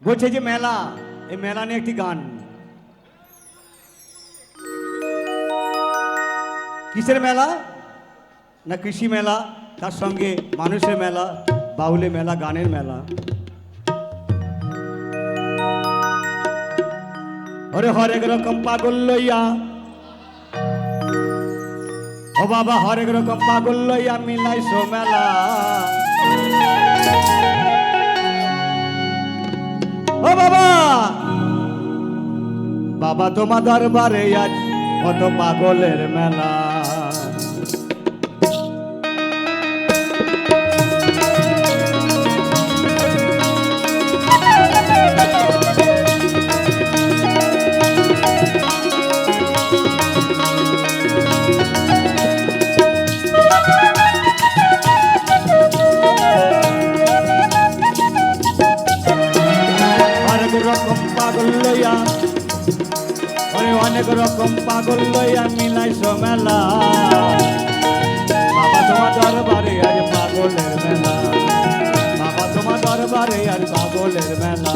বলছে যে মেলা, এই মেলা নিয়ে একটি গান। কিসের মেলা? না কৃষি মেলা, তার সঙ্গে মানুষের মেলা, বাউলে মেলা, গানের মেলা। ওরে হরেক রকম পাগল লইয়া, ও বাবা হরেক রকম পাগল লইয়া মিলাইছো মেলা। ও বাবা, বাবা তোমার দরবারে আজ কত পাগলের মেলা। রকম পাগল লইয়া, ওরে অনেক রকম পাগল লইয়া মিলাইছো মেলা। বাবা তোমার দরবারে আজ পাগলের মেলা, বাবা তোমার দরবারে আজ পাগলের মেলা।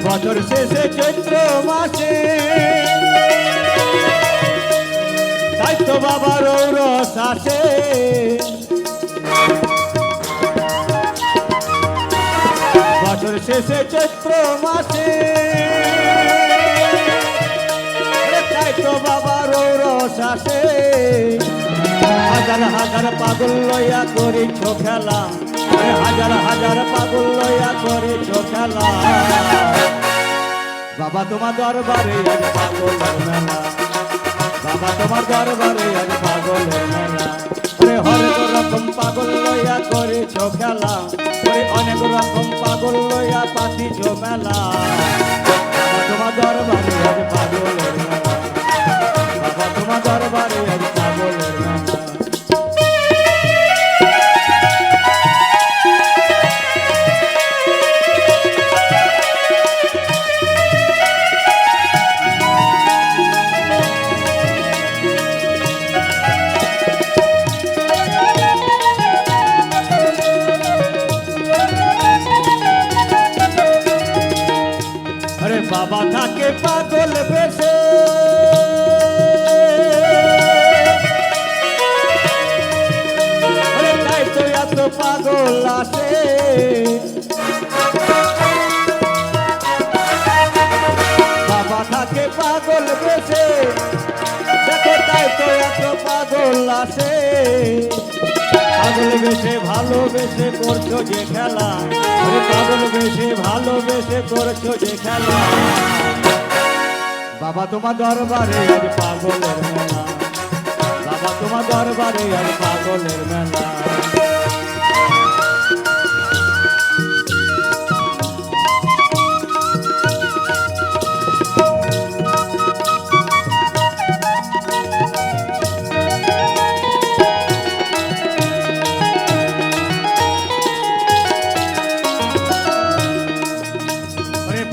বছর শেষে চৈত্র মাসে তাই তো বাবা রৌরস আসে। বছর শেষে চৈত্র মাসে তাই তো বাবা রৌরস আসে। হাজার হাজার পাগল লইয়া করিছ খেলা, হাজার হাজার পাগল লইয়া করিছ খেলা। বাবা তোমার দরবারে আজ পাগলের মেলা, বাবা তোমার দরবারে আজ পাগলের মেলা। হরেক রকম পাগল লইয়া করিছ খেলা, অনেক রকম পাগল লইয়া পাতিছ মেলা। বাবা তোমার দরবারে আজ পাগলের মেলা, বাবা তোমার দরবারে আজ পাগলের মেলা। বাবা থাকে পাগল বেশে, তাই তো এত পাগল আসে। বাবা থাকে পাগল বেশে, দেখো তাই তো এত পাগল আসে। পাগল বেশে ভালোবেসে করছো যে খেলা, পাগল বেশে ভালোবেসে করছো যে খেলা। বাবা তোমার দরবারে আজ পাগলের মেলা, বাবা তোমার দরবারে আজ পাগলের মেলা।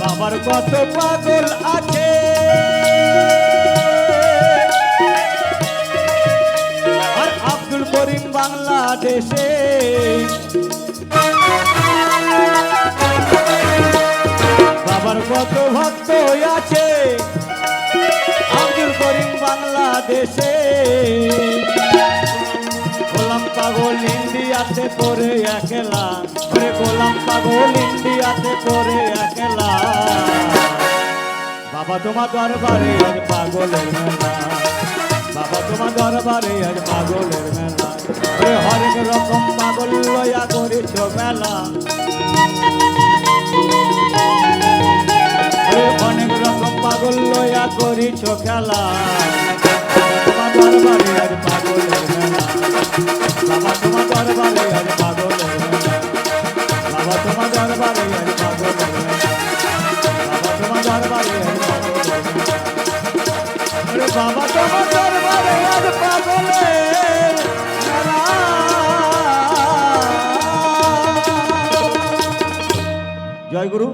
বাবার কত পাগল আছে, আর আব্দুল করিম বাংলাদেশে। বাবার কত ভক্ত আছে, আব্দুল করিম বাংলাদেশে। গোলাম পাগল ইন্ডিয়াতে পড়ে একলা, গোলাম পাগল ইন্ডিয়াতে পড়ে একলা। বাবা তোমার দরবারে আজ পাগলের মেলা, বাবা তোমার দরবারে আজ পাগলের মেলা। হরেক রকম পাগল লইয়া করিছ মেলা, অনেক রকম পাগল লইয়া করিছ খেলা। তোমার দরবারে আজ পাগলের মেলা, বাবা তোমার দরবারে আজ পাগলের মেলা, বাবা তোমার দরবারে আজ পাগলের মেলা। গুরু